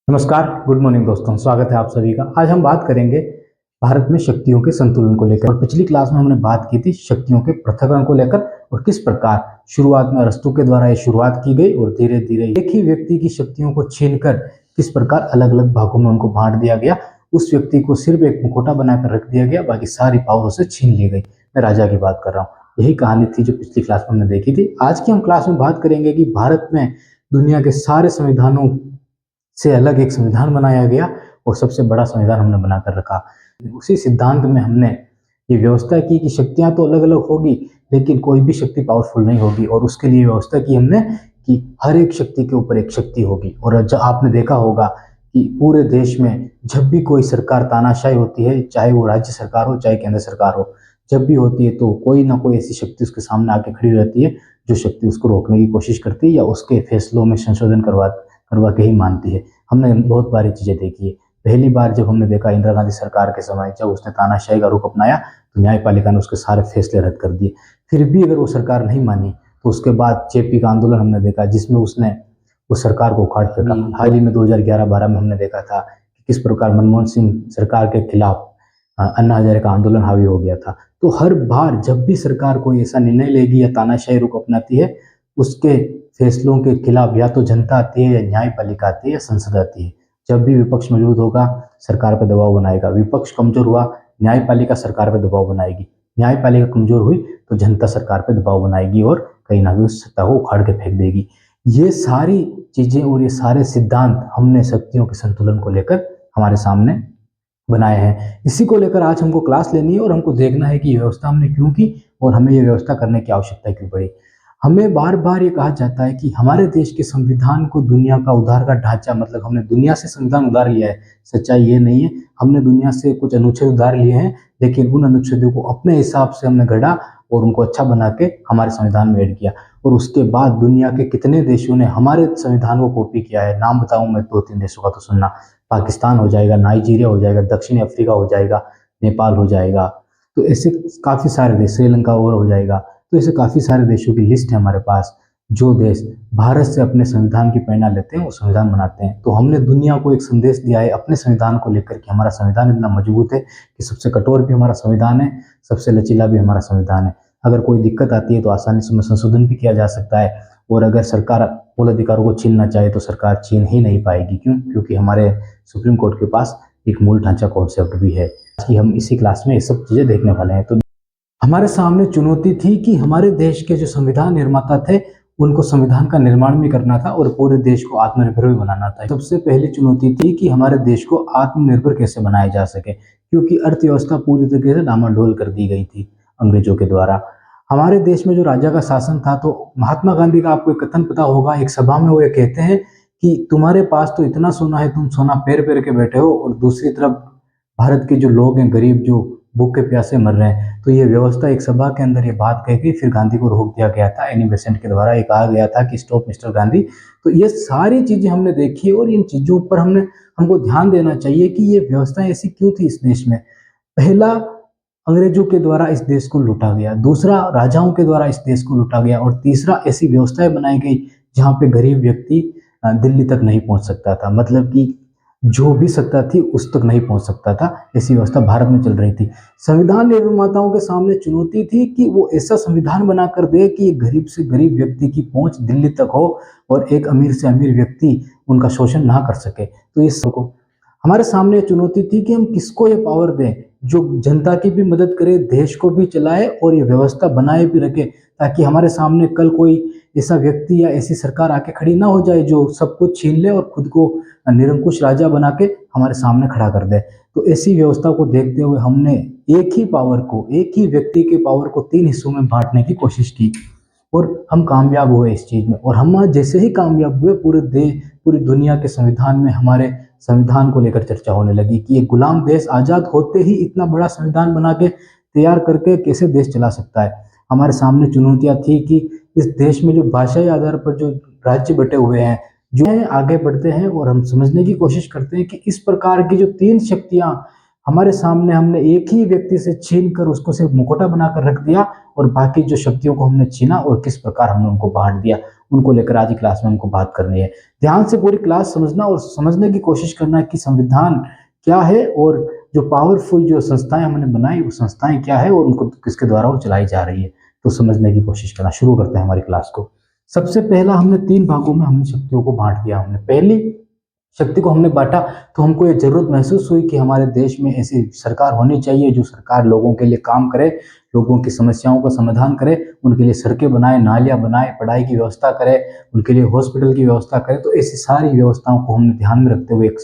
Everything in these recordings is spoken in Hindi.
नमस्कार, गुड मॉर्निंग दोस्तों। स्वागत है आप सभी का। आज हम बात करेंगे भारत में शक्तियों के संतुलन को लेकर। और पिछली क्लास में हमने बात की थी शक्तियों के पृथक्करण को लेकर और किस प्रकार शुरुआत में अरस्तू के द्वारा ये शुरुआत की गई और धीरे धीरे एक ही व्यक्ति की शक्तियों को छीनकर किस प्रकार अलग अलग भागों में उनको बांट दिया गया। उस व्यक्ति को सिर्फ एक मुखौटा बनाकर रख दिया गया, बाकी सारी पावर उसे छीन ली गई। मैं राजा की बात कर रहा हूँ। यही कहानी थी जो पिछली क्लास में हमने देखी थी। आज की हम क्लास में बात करेंगे कि भारत में दुनिया के सारे संविधानों से अलग एक संविधान बनाया गया और सबसे बड़ा संविधान हमने बनाकर रखा। उसी सिद्धांत में हमने ये व्यवस्था की कि शक्तियां तो अलग अलग होगी लेकिन कोई भी शक्ति पावरफुल नहीं होगी, और उसके लिए व्यवस्था की हमने कि हर एक शक्ति के ऊपर एक शक्ति होगी। और जब आपने देखा होगा कि पूरे देश में जब भी कोई सरकार तानाशाही होती है, चाहे वो राज्य सरकार हो चाहे केंद्र सरकार हो, जब भी होती है तो कोई ना कोई ऐसी शक्ति उसके सामने आके खड़ी रहती है जो शक्ति उसको रोकने की कोशिश करती है या उसके फैसलों में संशोधन करवा के ही मानती है। हमने बहुत बारी चीजें देखी है। पहली बार जब हमने देखा इंदिरा गांधी सरकार के समय, जब उसने तानाशाही का रुख अपनाया तो न्यायपालिका ने उसके सारे फैसले रद्द कर दिए। फिर भी अगर वो सरकार नहीं मानी तो उसके बाद जेपी का आंदोलन हमने देखा जिसमें उसने उस सरकार को उखाड़ फेंका। हाल ही में 2011-12 में हमने देखा था कि किस प्रकार मनमोहन सिंह सरकार के खिलाफ अन्ना हजारे का आंदोलन हावी हो गया था। तो हर बार जब भी सरकार कोई ऐसा निर्णय लेगी या तानाशाही रुख अपनाती है, उसके फैसलों के खिलाफ या तो जनता आती है या न्यायपालिका आती है या संसद आती है। जब भी विपक्ष मौजूद होगा सरकार पर दबाव बनाएगा, विपक्ष कमजोर हुआ न्यायपालिका सरकार पर दबाव बनाएगी, न्यायपालिका कमजोर हुई तो जनता सरकार पर दबाव बनाएगी और कहीं ना कहीं उस सत्ता को उखाड़ के फेंक देगी। ये सारी चीजें और ये सारे सिद्धांत हमने शक्तियों के संतुलन को लेकर हमारे सामने बनाए हैं। इसी को लेकर आज हमको क्लास लेनी है और हमको देखना है कि ये व्यवस्था हमने क्यों की और हमें ये व्यवस्था करने की आवश्यकता क्यों पड़ी। हमें बार बार ये कहा जाता है कि हमारे देश के संविधान को दुनिया का उधार का ढांचा, मतलब हमने दुनिया से संविधान उधार लिया है। सच्चाई ये नहीं है। हमने दुनिया से कुछ अनुच्छेद उधार लिए हैं लेकिन उन अनुच्छेदों को अपने हिसाब से हमने गढ़ा और उनको अच्छा बना के हमारे संविधान में ऐड किया। और उसके बाद दुनिया के कितने देशों ने हमारे संविधान को कॉपी किया है। नाम बताऊं मैं 2-3 देशों का तो सुनना। पाकिस्तान हो जाएगा, नाइजीरिया हो जाएगा, दक्षिण अफ्रीका हो जाएगा, नेपाल हो जाएगा। तो ऐसे काफी सारे देश, श्रीलंका और हो जाएगा। तो ऐसे काफी सारे देशों की लिस्ट है हमारे पास जो देश भारत से अपने संविधान की प्रेरणा लेते हैं, वो संविधान बनाते हैं। तो हमने दुनिया को एक संदेश दिया है अपने संविधान को लेकर कि हमारा संविधान इतना मजबूत है कि सबसे कठोर भी हमारा संविधान है, सबसे लचीला भी हमारा संविधान है। अगर कोई दिक्कत आती है तो आसानी से संशोधन भी किया जा सकता है। और अगर सरकार मूल अधिकारों को छीनना चाहे तो सरकार छीन ही नहीं पाएगी। क्यों? क्योंकि हमारे सुप्रीम कोर्ट के पास एक मूल ढांचा कॉन्सेप्ट भी है। कि हम इसी क्लास में ये सब चीजें देखने वाले हैं। तो हमारे सामने चुनौती थी कि हमारे देश के जो संविधान निर्माता थे उनको संविधान का निर्माण भी करना था और पूरे देश को आत्मनिर्भर भी बनाना था। सबसे पहली चुनौती थी कि हमारे देश को आत्मनिर्भर कैसे बनाया जा सके, क्योंकि अर्थव्यवस्था पूरी तरीके से डामाडोल कर दी गई थी अंग्रेजों के द्वारा। हमारे देश में जो राजा का शासन था, तो महात्मा गांधी का आपको एक कथन पता होगा, एक सभा में वो ये कहते हैं कि तुम्हारे पास तो इतना सोना है, तुम सोना पैर पैर के बैठे हो, और दूसरी तरफ भारत के जो लोग हैं गरीब, जो भूखे प्यासे मर रहे हैं। तो ये व्यवस्था, एक सभा के अंदर ये बात कही गई, फिर गांधी को रोक दिया गया था। एनी बेसेंट के द्वारा ये कहा गया था कि स्टॉप मिस्टर गांधी। तो ये सारी चीजें हमने देखी और इन चीजों पर हमको ध्यान देना चाहिए कि ये व्यवस्था ऐसी क्यों थी इस देश में। पहला, अंग्रेजों के द्वारा इस देश को लूटा गया। दूसरा, राजाओं के द्वारा इस देश को लूटा गया। और तीसरा, ऐसी व्यवस्थाएं बनाई गई जहाँ पे गरीब व्यक्ति दिल्ली तक नहीं पहुंच सकता था, मतलब कि जो भी सत्ता थी उस तक नहीं पहुंच सकता था। ऐसी व्यवस्था भारत में चल रही थी। संविधान निर्माताओं के सामने चुनौती थी कि वो ऐसा संविधान बनाकर दे कि गरीब से गरीब व्यक्ति की पहुंच दिल्ली तक हो और एक अमीर से अमीर व्यक्ति उनका शोषण ना कर सके। तो ये सबको हमारे सामने चुनौती थी कि हम किसको ये पावर दें जो जनता की भी मदद करे, देश को भी चलाए और ये व्यवस्था बनाए भी रखे, ताकि हमारे सामने कल कोई ऐसा व्यक्ति या ऐसी सरकार आके खड़ी ना हो जाए जो सब कुछ छीन ले और खुद को निरंकुश राजा बना के हमारे सामने खड़ा कर दे। तो ऐसी व्यवस्था को देखते हुए हमने एक ही पावर को, एक ही व्यक्ति के पावर को 3 हिस्सों में बांटने की कोशिश की और हम कामयाब हुए इस चीज में। और हम जैसे ही कामयाब हुए, पूरी दुनिया के संविधान में हमारे संविधान को लेकर चर्चा होने लगी कि ये गुलाम देश आजाद होते ही इतना बड़ा संविधान बना के तैयार करके कैसे देश चला सकता है। हमारे सामने चुनौतियां थी कि इस देश में जो भाषाई आधार पर जो राज्य बटे हुए हैं, जो है आगे बढ़ते हैं और हम समझने की कोशिश करते हैं कि इस प्रकार की जो 3 शक्तियां हमारे सामने, हमने एक ही व्यक्ति से छीन कर उसको सिर्फ मुखौटा बनाकर रख दिया और बाकी जो शक्तियों को हमने छीना और किस प्रकार हमने उनको बांट दिया। उनको लेकर आज की क्लास में हमको बात करनी है। ध्यान से पूरी क्लास समझना और समझने की कोशिश करना कि संविधान क्या है और जो पावरफुल जो संस्थाएं हमने बनाई वो संस्थाएं क्या है और उनको किसके द्वारा वो चलाई जा रही है, तो समझने की कोशिश करना। शुरू करते हैं हमारी क्लास को। सबसे पहला हमने 3 भागों में हमने शक्तियों को बांट दिया। हमने पहली शक्ति को हमने बांटा तो हमको ये जरूरत महसूस हुई कि हमारे देश में ऐसी सरकार होनी चाहिए जो सरकार लोगों के लिए काम करे, लोगों की समस्याओं का समाधान करे, उनके लिए सड़कें बनाए, नालियां बनाए, पढ़ाई की व्यवस्था करे, उनके लिए हॉस्पिटल की व्यवस्था करे। तो ऐसी सारी व्यवस्थाओं को हमने ध्यान में रखते हुए एक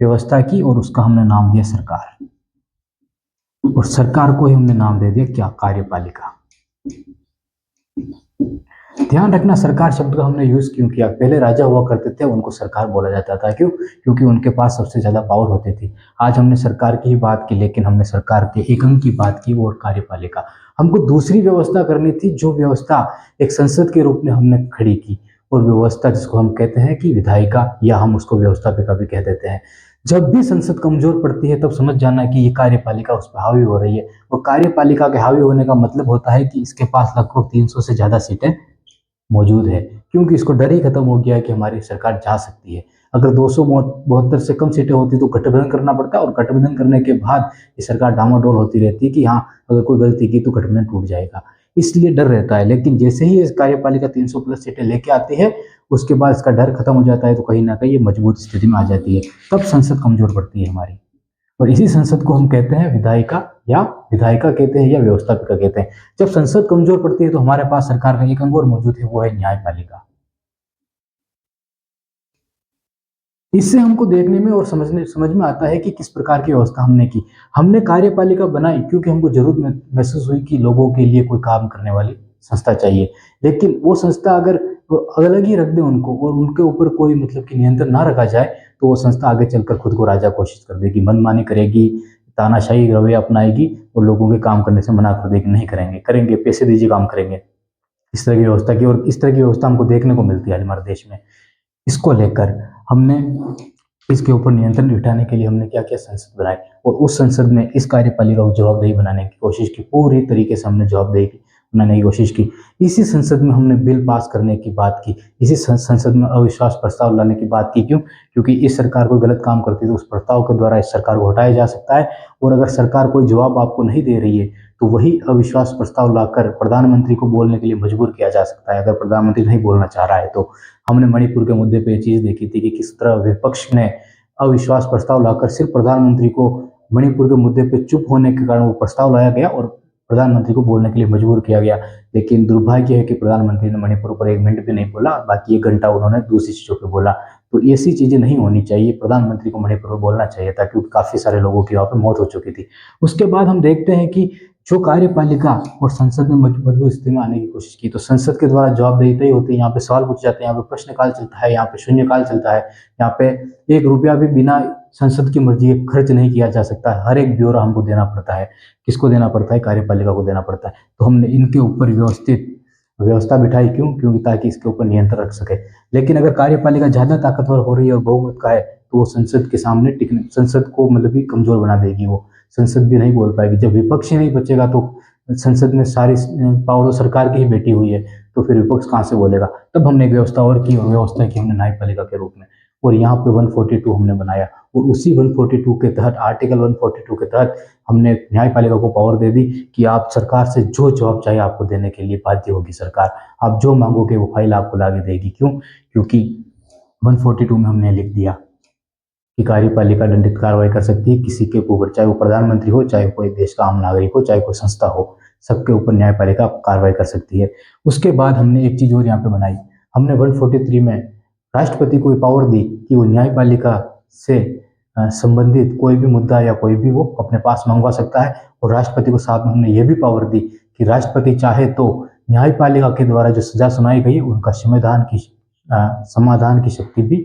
व्यवस्था की और उसका हमने नाम दिया सरकार। और सरकार को ही हमने नाम दे दिया क्या? कार्यपालिका। ध्यान रखना सरकार शब्द का हमने यूज क्यों किया। पहले राजा हुआ करते थे, उनको सरकार बोला जाता था। क्यों? क्योंकि उनके पास सबसे ज्यादा पावर होती थी। आज हमने सरकार की ही बात की, लेकिन हमने सरकार के एक अंग की बात की, वो कार्यपालिका। हमको दूसरी व्यवस्था करनी थी, जो व्यवस्था एक संसद के रूप में हमने खड़ी की, और व्यवस्था जिसको हम कहते हैं कि विधायिका, या हम उसको व्यवस्थापिका भी कह देते हैं। जब भी संसद कमजोर पड़ती है तब समझ जाना कि ये कार्यपालिका उस पर हावी हो रही है। और कार्यपालिका के हावी होने का मतलब होता है कि इसके पास लगभग 300 से ज्यादा सीटें मौजूद है, क्योंकि इसको डर ही खत्म हो गया है कि हमारी सरकार जा सकती है। अगर 272 से कम सीटें होती तो गठबंधन करना पड़ता, और गठबंधन करने के बाद ये सरकार डामाडोल होती रहती कि हाँ, अगर कोई गलती की तो गठबंधन टूट जाएगा, इसलिए डर रहता है। लेकिन जैसे ही इस कार्यपालिका 300 प्लस सीटें लेके आती है, उसके बाद इसका डर खत्म हो जाता है, तो कहीं ना कहीं ये मजबूत स्थिति में आ जाती है। तब संसद कमजोर पड़ती है हमारी, और इसी संसद को हम कहते हैं विधायिका, या विधायिका कहते हैं, या व्यवस्थापिका कहते हैं। जब संसद कमजोर पड़ती है तो हमारे पास सरकार का एक अंग और मौजूद है, वो है न्यायपालिका। इससे हमको देखने में और समझ में आता है कि किस प्रकार की व्यवस्था हमने की। हमने कार्यपालिका बनाई क्योंकि हमको जरूरत महसूस हुई कि लोगों के लिए कोई काम करने वाली संस्था चाहिए। लेकिन वो संस्था अगर अलग ही रख दे उनको, और उनके ऊपर कोई मतलब कि नियंत्रण ना रखा जाए, तो वो संस्था आगे चलकर खुद को राजा कोशिश कर देगी, मनमानी करेगी, तानाशाही रवैया अपनाएगी, और लोगों के काम करने से मना कर देगी, नहीं करेंगे, करेंगे, पैसे दीजिए काम करेंगे। इस तरह की व्यवस्था की, और इस तरह की व्यवस्था हमको देखने को मिलती है हमारे देश में। इसको लेकर हमने इसके ऊपर नियंत्रण बिठाने के लिए हमने क्या किया? संसद बनाई, और उस संसद में इस कार्यपालिका को जवाबदेही बनाने की कोशिश की। पूरी तरीके से हमने जवाबदेही बनाने की कोशिश की। इसी संसद में हमने बिल पास करने की बात की, इसी संसद में अविश्वास प्रस्ताव लाने की बात की। क्यों? क्योंकि इस सरकार कोई गलत काम करती है तो उस प्रस्ताव के द्वारा इस सरकार को हटाया जा सकता है, और अगर सरकार कोई जवाब आपको नहीं दे रही है तो वही अविश्वास प्रस्ताव लाकर प्रधानमंत्री को बोलने के लिए मजबूर किया जा सकता है, अगर प्रधानमंत्री नहीं बोलना चाह रहा है तो। हमने मणिपुर के मुद्दे पे ये चीज देखी थी कि किस तरह विपक्ष ने अविश्वास प्रस्ताव लाकर सिर्फ प्रधानमंत्री को मणिपुर के मुद्दे पे चुप होने के कारण वो प्रस्ताव लाया गया और प्रधानमंत्री को बोलने के लिए मजबूर किया गया। लेकिन दुर्भाग्य है कि प्रधानमंत्री ने मणिपुर पर 1 मिनट भी नहीं बोला, बाकी 1 घंटा उन्होंने दूसरी चीजों पर बोला। तो ऐसी चीजें नहीं होनी चाहिए, प्रधानमंत्री को मणिपुर पर बोलना चाहिए था, क्योंकि काफी सारे लोगों की वहां पर मौत हो चुकी थी। उसके बाद हम देखते हैं कि जो कार्यपालिका और संसद में मजबूत स्थिति में आने की कोशिश की, तो संसद के द्वारा जवाबदेही तय होती है। यहाँ पे सवाल पूछे जाते हैं, यहाँ पे प्रश्नकाल चलता है, यहाँ पे शून्यकाल चलता है, यहाँ पे 1 रुपया भी बिना संसद की मर्जी के खर्च नहीं किया जा सकता है। हर एक ब्यौरा हमको देना पड़ता है। किसको देना पड़ता है? कार्यपालिका को देना पड़ता है। तो हमने इनके ऊपर व्यवस्थित व्यवस्था बिठाई। क्यों? क्योंकि ताकि इसके ऊपर नियंत्रण रख सके। लेकिन अगर कार्यपालिका ज्यादा ताकतवर हो रही है और बहुमत का है, तो वो संसद के सामने टिकने, संसद को मतलब भी कमजोर बना देगी। वो संसद भी नहीं बोल पाएगी। जब विपक्ष ही नहीं बचेगा तो संसद में सारी पावर तो सरकार की ही बैठी हुई है, तो फिर विपक्ष कहाँ से बोलेगा। तब हमने एक व्यवस्था और की, और व्यवस्था की हमने न्यायपालिका के रूप में, और यहाँ पे 142 हमने बनाया, और उसी 142 के तहत, आर्टिकल 142 के तहत हमने न्यायपालिका को पावर दे दी कि आप सरकार से जो जवाब चाहिए आपको देने के लिए बाध्य होगी सरकार। आप जो मांगोगे वो फाइल आपको लाके देगी। क्यों? क्योंकि 142 में हमने लिख दिया कि कार्यपालिका दंडित कार्रवाई कर सकती है किसी के ऊपर, चाहे वो प्रधानमंत्री हो, चाहे कोई देश का आम नागरिक हो, चाहे कोई संस्था हो, सबके ऊपर न्यायपालिका कार्रवाई कर सकती है। उसके बाद हमने एक चीज और यहाँ पे बनाई। हमने 143 में राष्ट्रपति को पावर दी कि वो न्यायपालिका से संबंधित कोई भी मुद्दा या कोई भी वो अपने पास मंगवा सकता है, और राष्ट्रपति को साथ में हमने ये भी पावर दी कि राष्ट्रपति चाहे तो न्यायपालिका के द्वारा जो सजा सुनाई गई उनका समाधान की शक्ति भी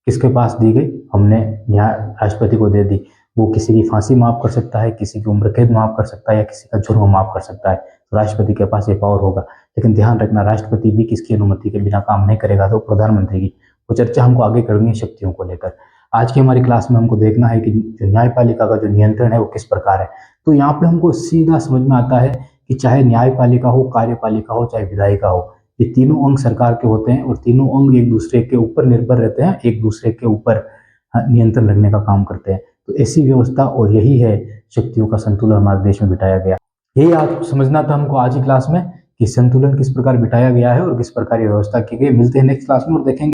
किसके पास दी गई? हमने राष्ट्रपति को दे दी। वो किसी की फांसी माफ कर सकता है, किसी की उम्र कैद माफ कर सकता है, या किसी का जुर्म माफ कर सकता है। तो राष्ट्रपति के पास ये पावर होगा। लेकिन ध्यान रखना, राष्ट्रपति भी किसकी अनुमति के बिना काम नहीं करेगा, तो प्रधानमंत्री की। वो चर्चा हमको आगे करनी है शक्तियों को लेकर। आज की हमारी क्लास में हमको देखना है कि जो न्यायपालिका का जो नियंत्रण है वो किस प्रकार है। तो यहाँ पे हमको सीधा समझ में आता है कि चाहे न्यायपालिका हो, कार्यपालिका हो, चाहे विधायिका हो, ये तीनों अंग सरकार के होते हैं और तीनों अंग एक दूसरे के ऊपर निर्भर रहते हैं, एक दूसरे के ऊपर नियंत्रण रखने का काम करते हैं। तो ऐसी व्यवस्था और यही है शक्तियों का संतुलन हमारे देश में बिठाया गया। यही आज समझना था हमको आज की क्लास में कि संतुलन किस प्रकार बिठाया गया है और किस प्रकार की व्यवस्था की गई। मिलते हैं नेक्स्ट क्लास में और देखेंगे